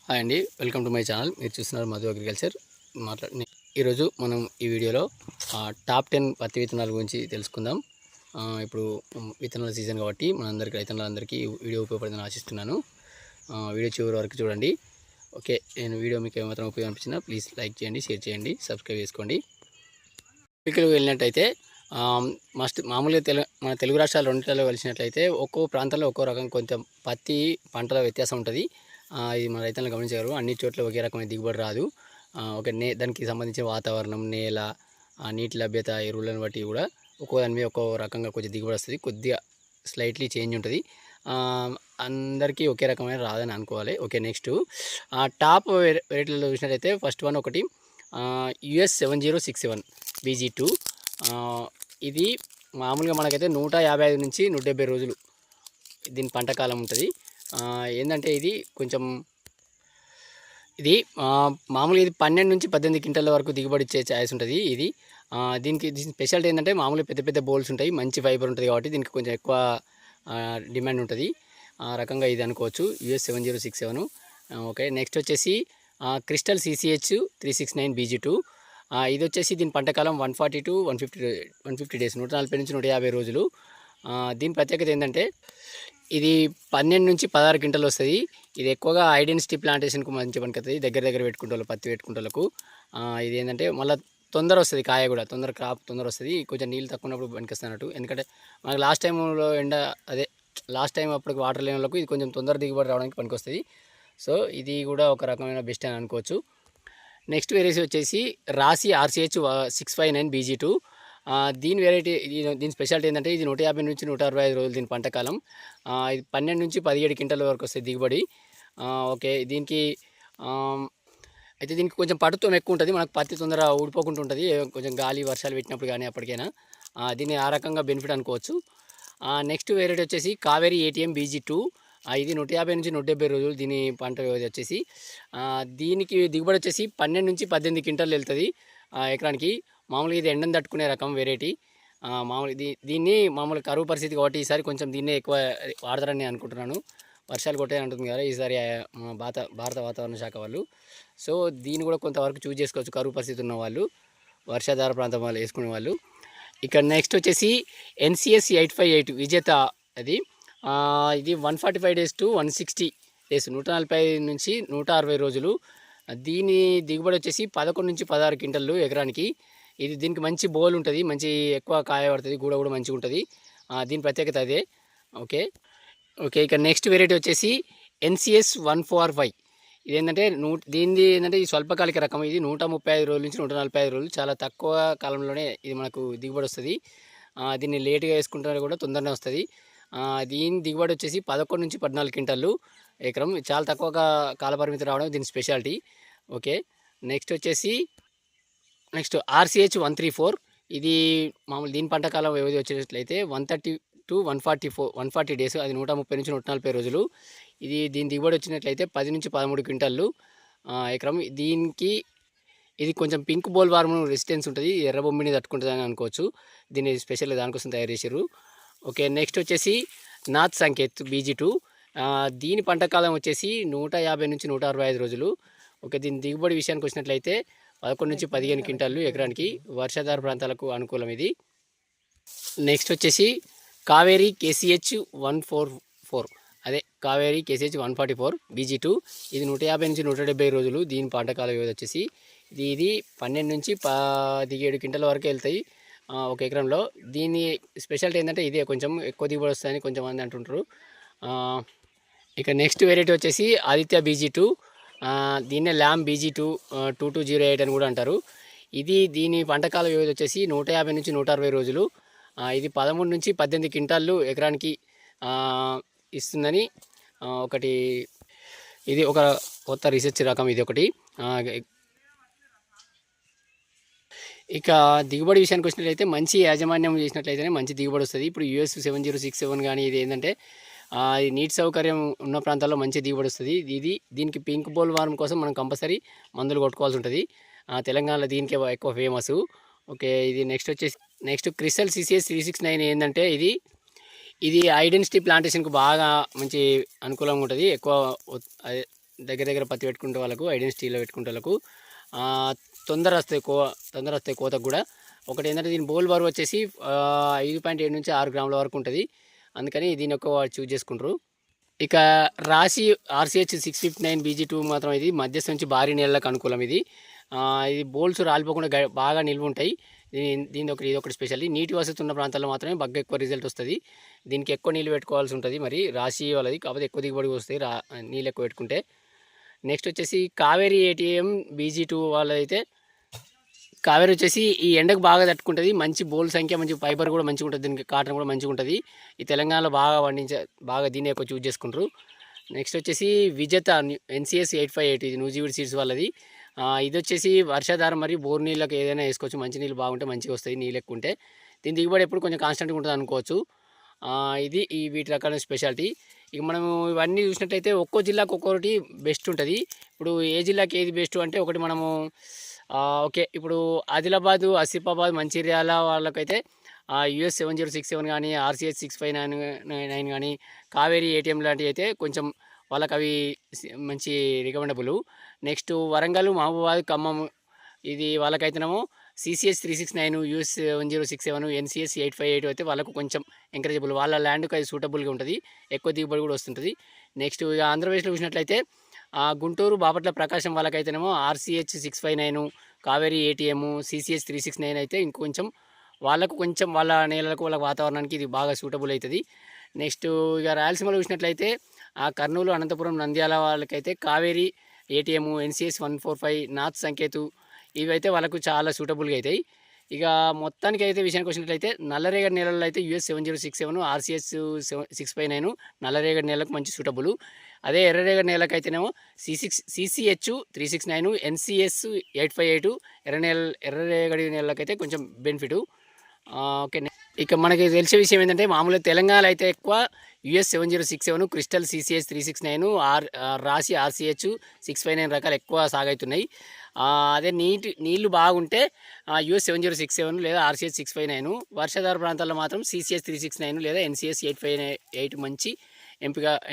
Hi అండి, welcome to my channel. మీరు చూస్తున్నారు మధు అగ్రికల్చర్. ఈరోజు మనం ఈ వీడియోలో టాప్ 10 పత్తి విత్తనాల గురించి తెలుసుకుందాం. ఇప్పుడు విత్తనాల సీజన్ కాబట్టి మనందరికీ రైతులందరికీ వీడియో ఉపయోగపడుతుందని ఆశిస్తున్నాను. వీడియో చివరి వరకు చూడండి. ఓకే, నేను వీడియో మీకు ఏమాత్రం ఉపయోగం అనిపించినా ప్లీజ్ లైక్ చేయండి, షేర్ చేయండి, సబ్స్క్రైబ్ చేసుకోండి. ఇక్కడికి వెళ్ళినట్టయితే మామూలుగా మన తెలుగు రాష్ట్రాలు రెండింటిలో కలిసినట్లయితే ఒక్కో ప్రాంతంలో ఒక్కో రకం కొంచెం పత్తి పంటల వ్యత్యాసం ఉంటుంది. ఇది మన రైతులను గమనించగలరు. అన్ని చోట్ల ఒకే రకమైన దిగుబడి రాదు. ఒక దానికి సంబంధించిన వాతావరణం, నేల, నీటి లభ్యత, ఎరువులను బట్టి కూడా ఒక్కో దాని మీద ఒక్కో రకంగా కొంచెం దిగుబడి వస్తుంది. కొద్దిగా స్లైట్లీ చేంజ్ ఉంటుంది. అందరికీ ఒకే రకమైన రాదని అనుకోవాలి. ఓకే, నెక్స్ట్ టాప్ వెరైటీలలో చూసినట్లయితే ఫస్ట్ వన్ ఒకటి US 7067 BG2. ఇది మామూలుగా మనకైతే 155 నుంచి 170 రోజులు దీని పంట కాలం ఉంటుంది. ఏంటంటే ఇది కొంచెం మామూలుగా ఇది 12 నుంచి 18 క్వింటాల వరకు దిగుబడి ఇచ్చే ఛాయిస్ ఉంటుంది. దీనికి స్పెషాలిటీ ఏంటంటే మామూలుగా పెద్ద పెద్ద బోల్స్ ఉంటాయి, మంచి ఫైబర్ ఉంటుంది కాబట్టి దీనికి కొంచెం ఎక్కువ డిమాండ్ ఉంటుంది. ఆ రకంగా ఇది అనుకోవచ్చు, US 7067. ఓకే, నెక్స్ట్ వచ్చేసి క్రిస్టల్ CCH 369 BG2. ఇది వచ్చేసి దీని పంటకాలం 140 to 150 డేస్, 140 నుంచి 150 రోజులు. దీని ప్రత్యేకత ఏంటంటే ఇది 12 నుంచి 16 క్వింటాలు వస్తుంది. ఇది ఎక్కువగా ఐడెన్సిటీ ప్లాంటేషన్కు మంచి పనికొస్తుంది, దగ్గర పెట్టుకుంటారు, పత్తి పెట్టుకుంటాలకు. ఇది ఏంటంటే మళ్ళీ తొందర వస్తుంది, కాయ కూడా క్రాప్ తొందర వస్తుంది. కొంచెం నీళ్ళు తక్కువ ఉన్నప్పుడు పనికొస్తున్నట్టు, ఎందుకంటే మనకు లాస్ట్ టైం అప్పటికి వాటర్ లేని వాళ్ళకు ఇది కొంచెం తొందర దిగుబడి రావడానికి పనికొస్తుంది. సో ఇది కూడా ఒక రకమైన బెస్ట్ అని అనుకోవచ్చు. నెక్స్ట్ వెరైటీ వచ్చేసి రాశి RCH 659 BG2. దీని స్పెషాలిటీ ఏంటంటే ఇది 150 నుంచి 165 రోజులు దీని పంటకాలం. ఇది 12 నుంచి 17 క్వింటాల వరకు వస్తుంది దిగుబడి. ఓకే, దీనికి కొంచెం పడుతూ ఎక్కువ ఉంటుంది, మనకు పత్తి తొందర ఊడిపోకుండా ఉంటుంది, కొంచెం గాలి వర్షాలు పెట్టినప్పుడు కానీ అప్పటికైనా దీన్ని ఆ రకంగా బెనిఫిట్ అనుకోవచ్చు. నెక్స్ట్ వెరైటీ వచ్చేసి కావేరి ATM BG2. ఇది 150 నుంచి 170 రోజులు దీని పంట వ్యవధి వచ్చేసి. దీనికి దిగుబడి వచ్చేసి 12 నుంచి 18 క్వింటాలు వెళ్తుంది ఎకరానికి. మామూలుగా ఇది ఎండను తట్టుకునే రకం వెరైటీ. దీన్ని మామూలుగా కరువు పరిస్థితి కాబట్టి ఈసారి కొంచెం దీన్నే ఎక్కువ వాడతారని అనుకుంటున్నాను. వర్షాలు కొట్టాయంటుంది కదా ఈసారి భారత వాతావరణ శాఖ వాళ్ళు. సో దీన్ని కూడా కొంతవరకు చూజ్ చేసుకోవచ్చు, కరువు పరిస్థితి ఉన్న వాళ్ళు, వర్షాధార ప్రాంతం వాళ్ళు వేసుకునే వాళ్ళు. ఇక్కడ నెక్స్ట్ వచ్చేసి NCS 858 విజేత. ఇది 145 డేస్ టు 160 డేస్, 140 నుంచి 160 రోజులు. దీని దిగుబడి వచ్చేసి 11 నుంచి 16 క్వింటళ్ళు ఎకరానికి. దీనికి మంచి బోల్ ఉంటుంది, మంచి ఎక్కువ కాయ పడుతుంది, గూడ కూడా మంచిగా ఉంటుంది. దీని ప్రత్యేకత అదే. ఓకే, ఇక నెక్స్ట్ వెరైటీ వచ్చేసి NCS 145. ఇదేంటంటే ఏంటంటే ఈ స్వల్పకాలిక రకం. ఇది 135 రోజుల నుంచి 145 రోజులు, చాలా తక్కువ కాలంలోనే ఇది మనకు దిగుబడి వస్తుంది. దీన్ని లేటుగా వేసుకుంటే కూడా తొందరనే వస్తుంది. దీని దిగుబడి వచ్చేసి 11 నుంచి 14 క్వింటాళ్ళు ఎకరం, చాలా తక్కువగా కాలపరిమితి రావడం దీని స్పెషాలిటీ. Okay, next RCH 134. ఇది మామూలు దీని పంట కాలం వ్యవధి వచ్చేటట్లయితే 130 to 140 డేస్, అది 130 నుంచి 140 రోజులు. దీని దిగుబడి వచ్చినట్లయితే 10 నుంచి 13 క్వింటాళ్ళు ఎకరం. ఇది కొంచెం పింక్ బోల్ వార్మ్ రెసిస్టెన్స్ ఉంటుంది, ఎర్ర బొమ్మిని తట్టుకుంటుంది అని అనుకోవచ్చు. దీన్ని స్పెషల్గా దానికోసం తయారు చేశారు. ఓకే, నెక్స్ట్ వచ్చేసి నాథ్ సంకేత్ BG2. దీని పంటకాలం వచ్చేసి 150 నుంచి 165 రోజులు. ఓకే, దీని దిగుబడి విషయానికి వచ్చినట్లయితే 11 నుంచి 15 క్వింటాళ్ళు ఎకరానికి, వర్షాధార ప్రాంతాలకు అనుకూలం ఇది. నెక్స్ట్ వచ్చేసి Kaveri KCH 144. Kaveri KCH 144 BG2. ఇది 150 నుంచి 170 రోజులు దీని పంటకాల వ్యవధి వచ్చేసి. ఇది 12 నుంచి 17 క్వింటాల వరకు వెళ్తాయి ఒక ఎకరంలో. దీని స్పెషాలిటీ ఏంటంటే ఇదే కొంచెం ఎక్కువ దిగుబడి వస్తుందని కొంచెం మంది అంటుంటారు. ఇక నెక్స్ట్ వెరైటీ వచ్చేసి ఆదిత్య BG2. దీన్నే ల్యామ్ BG2 2208 అని కూడా అంటారు. దీని పంటకాల వ్యవధి వచ్చేసి 150 నుంచి 160 రోజులు. ఇది 13 నుంచి 18 క్వింటాళ్ళు ఎకరానికి ఇస్తుందని ఇది ఒక కొత్త రీసెర్చ్ రకం ఇది ఒకటి. ఇక దిగుబడి విషయానికి వచ్చినట్లయితే మంచి యాజమాన్యం చేసినట్లయితేనే మంచి దిగుబడి వస్తుంది. ఇప్పుడు US 7067 కానీ ఇది ఏంటంటే నీటి సౌకర్యం ఉన్న ప్రాంతాల్లో మంచి దిగుబడి వస్తుంది. దీనికి పింక్ బోల్ వార్మ్ కోసం మనం కంపల్సరీ మందులు కొట్టుకోవాల్సి ఉంటుంది. తెలంగాణలో దీనికే ఎక్కువ ఫేమస్. ఓకే, ఇది నెక్స్ట్ క్రిస్టల్ CCH 369 ఏంటంటే ఇది ఐడెన్సిటీ ప్లాంటేషన్కు బాగా మంచి అనుకూలంగా ఉంటుంది. ఎక్కువ దగ్గర దగ్గర పత్తి పెట్టుకుంటే వాళ్ళకు ఐడెన్ స్టీల్లో పెట్టుకుంటే వాళ్ళకు తొందర వస్తాయి కోతకు కూడా. ఒకటి ఏంటంటే దీని బోల్ బరువు వచ్చేసి 5.7 నుంచి 6 గ్రాముల వరకు ఉంటుంది. అందుకని దీని ఒక చూజ్ చేసుకుంటారు. ఇక రాశి RCH 659 BG2 మాత్రం ఇది మధ్యస్థ నుంచి భారీ నీళ్ళకు అనుకూలం. ఇది బోల్స్ రాలిపోకుండా బాగా నిల్వ ఉంటాయి. ఇది ఒకటి స్పెషల్. నీటి వసతి ఉన్న ప్రాంతాల్లో మాత్రమే బాగా ఎక్కువ రిజల్ట్ వస్తుంది. దీనికి ఎక్కువ నీళ్ళు పెట్టుకోవాల్సి ఉంటుంది. మరి రాశి వాళ్ళది కాకపోతే ఎక్కువ దిగుబడి వస్తాయి నీళ్ళు ఎక్కువ పెట్టుకుంటే. నెక్స్ట్ వచ్చేసి కావేరి ATM BG2 వాళ్ళైతే కావేరి వచ్చేసి ఈ ఎండకు బాగా తట్టుకుంటుంది. మంచి బోల్ సంఖ్య, మంచి ఫైబర్ కూడా మంచిగా ఉంటుంది. దీనికి కాటన్ కూడా మంచిగా ఉంటుంది. ఈ తెలంగాణలో బాగా దీన్ని ఎక్కువ చూజ్ చేసుకుంటారు. నెక్స్ట్ వచ్చేసి విజేత NCS 858 ఇది నూజివీడు సీడ్స్ వాళ్ళది. ఇది వచ్చేసి వర్షాధారం మరియు బోర్ నీళ్ళకి ఏదైనా వేసుకోవచ్చు. మంచి నీళ్ళు బాగుంటే మంచిగా వస్తాయి. నీళ్ళు ఎక్కువ ఉంటే దీని దిగుబడి ఎప్పుడు కొంచెం కాన్స్టెంట్గా ఉంటుంది అనుకోవచ్చు. ఇది వీటి రకాల స్పెషాలిటీ. ఇక మనము ఇవన్నీ చూసినట్లయితే ఒక్కో జిల్లాకు ఒక్కొక్కటి బెస్ట్ ఉంటుంది. ఇప్పుడు ఏ జిల్లాకి ఏది బెస్ట్ అంటే ఒకటి మనము ఓకే ఇప్పుడు ఆదిలాబాదు, ఆసిఫాబాద్, మంచిర్యాల వాళ్ళకైతే US 7067 కానీ RCH 659 కానీ కావేరి ATM లాంటివి అయితే కొంచెం వాళ్ళకి అవి మంచి రికమెండబుల్. నెక్స్ట్ వరంగల్, మహబూబాద్, ఖమ్మం ఇది వాళ్ళకైతేనేమో CCH 369, US 1067, NCS 858 అయితే వాళ్ళకు కొంచెం ఎంకరేజబుల్. వాళ్ళ ల్యాండ్కి అది సూటబుల్గా ఉంటుంది. ఎక్కువ దిగుబడి కూడా వస్తుంటుంది. నెక్స్ట్ ఇక ఆంధ్రప్రదేశ్లో చూసినట్లయితే గుంటూరు, బాపట్ల, ప్రకాశం వాళ్ళకైతేనేమో RCH 659, కావేరి ATM, CCH 369 అయితే ఇంకొంచెం వాళ్ళకు కొంచెం వాళ్ళ నేలలకు వాళ్ళ వాతావరణానికి ఇది బాగా సూటబుల్ అవుతుంది. నెక్స్ట్ ఇక రాయలసీమలో చూసినట్లయితే కర్నూలు, అనంతపురం, నంద్యాల వాళ్ళకైతే కావేరి ATM, NCS 145, నార్త్ సంకేతు ఇవైతే వాళ్ళకు చాలా సూటబుల్గా అవుతాయి. ఇక మొత్తానికి అయితే విషయానికి వచ్చినట్లయితే నల్లరేగడి నేలల్లో అయితే US 7067, RCH 659 నల్లరేగడి నేలకు మంచి సూటబుల్. అదే ఎర్రరేగడి నేలకైతేనేమో CCH 369, NCS 858 ఎర్రరేగడి నేలకైతే కొంచెం బెనిఫిట్. ఓకే. ఇక మనకి తెలిసే విషయం ఏంటంటే మామూలుగా తెలంగాణలో అయితే ఎక్కువ US 7067, క్రిస్టల్ CCH 369, రాశి RCH 659 రకాలు ఎక్కువ సాగవుతున్నాయి. అదే నీళ్లు బాగుంటే US 7067 లేదా RCH 659, వర్షాధార ప్రాంతాల్లో మాత్రం CCH 369 లేదా NCS 858 మంచి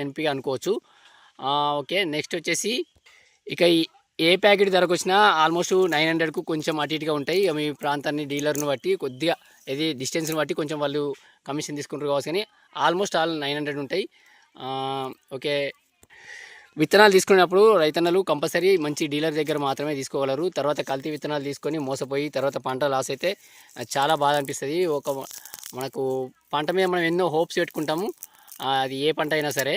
ఎంపిక అనుకోవచ్చు. ఓకే. నెక్స్ట్ వచ్చేసి ఇక ఏ ప్యాకెట్ ధరకు వచ్చినా ఆల్మోస్ట్ 900కు కొంచెం అటు ఇటుగా ఉంటాయి. మీ ప్రాంతాన్ని డీలర్ని బట్టి కొద్దిగా ఇది డిస్టెన్స్ని బట్టి కొంచెం వాళ్ళు కమిషన్ తీసుకుంటారు కావచ్చు, కానీ ఆల్మోస్ట్ ఆల్ 900 ఉంటాయి. ఓకే. విత్తనాలు తీసుకునేటప్పుడు రైతన్నలు కంపల్సరీ మంచి డీలర్ దగ్గర మాత్రమే తీసుకోగలరు. తర్వాత కల్తీ విత్తనాలు తీసుకొని మోసపోయి తర్వాత పంట లాస్ అయితే చాలా బాధ అనిపిస్తుంది. మనకు పంట మీద మనం ఎన్నో హోప్స్ పెట్టుకుంటాము. అది ఏ పంట అయినా సరే.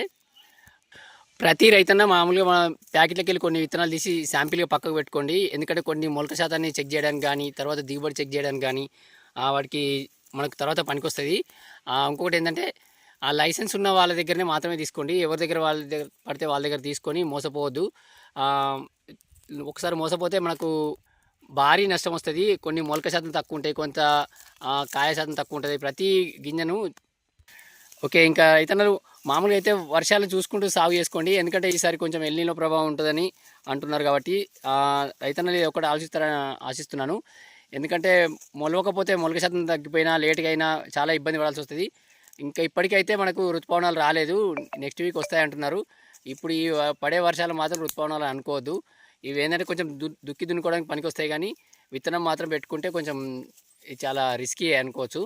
ప్రతి రైతన్న మామూలుగా మన ప్యాకెట్లకి వెళ్ళి కొన్ని విత్తనాలు తీసి శాంపిల్గా పక్కకు పెట్టుకోండి. ఎందుకంటే కొన్ని మొలక శాతాన్ని చెక్ చేయడానికి కానీ తర్వాత దిగుబడి చెక్ చేయడానికి కానీ వాటికి మనకు తర్వాత పనికొస్తుంది. ఇంకొకటి ఏంటంటే లైసెన్స్ ఉన్న వాళ్ళ దగ్గరనే మాత్రమే తీసుకోండి. ఎవరి దగ్గర వాళ్ళ దగ్గర పడితే వాళ్ళ దగ్గర తీసుకొని మోసపోవద్దు. ఒకసారి మోసపోతే మనకు భారీ నష్టం వస్తుంది. కొన్ని మొలక శాతం తక్కువ ఉంటాయి, కొంత కాయ శాతం తక్కువ ఉంటుంది ప్రతి గింజను. ఓకే. ఇంకా రైతన్నలు మామూలుగా అయితే వర్షాలు చూసుకుంటూ సాగు చేసుకోండి. ఎందుకంటే ఈసారి కొంచెం ఎల్నినో ప్రభావం ఉంటుందని అంటున్నారు కాబట్టి రైతన్నలు ఒకటి ఆశిస్తున్నాను. ఎందుకంటే మొలవకపోతే మొలక శాతం తగ్గిపోయినా లేట్గా అయినా చాలా ఇబ్బంది పడాల్సి వస్తుంది. ఇంకా ఇప్పటికైతే మనకు ఋతుపవనాలు రాలేదు, నెక్స్ట్ వీక్ వస్తాయంటున్నారు. ఇప్పుడు ఈ పడే వర్షాలు మాత్రం ఋతుపవనాలు అనుకోవద్దు. ఇవి ఏంటంటే కొంచెం దుక్కి దున్నుకోవడానికి పనికి వస్తాయి, కానీ విత్తనం మాత్రం పెట్టుకుంటే కొంచెం చాలా రిస్కీ అనుకోవచ్చు.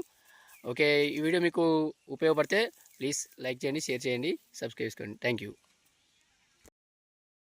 ఓకే. ఈ వీడియో మీకు ఉపయోగపడితే ప్లీజ్ లైక్ చేయండి, షేర్ చేయండి, సబ్స్క్రైబ్ చేసుకోండి. Thank you.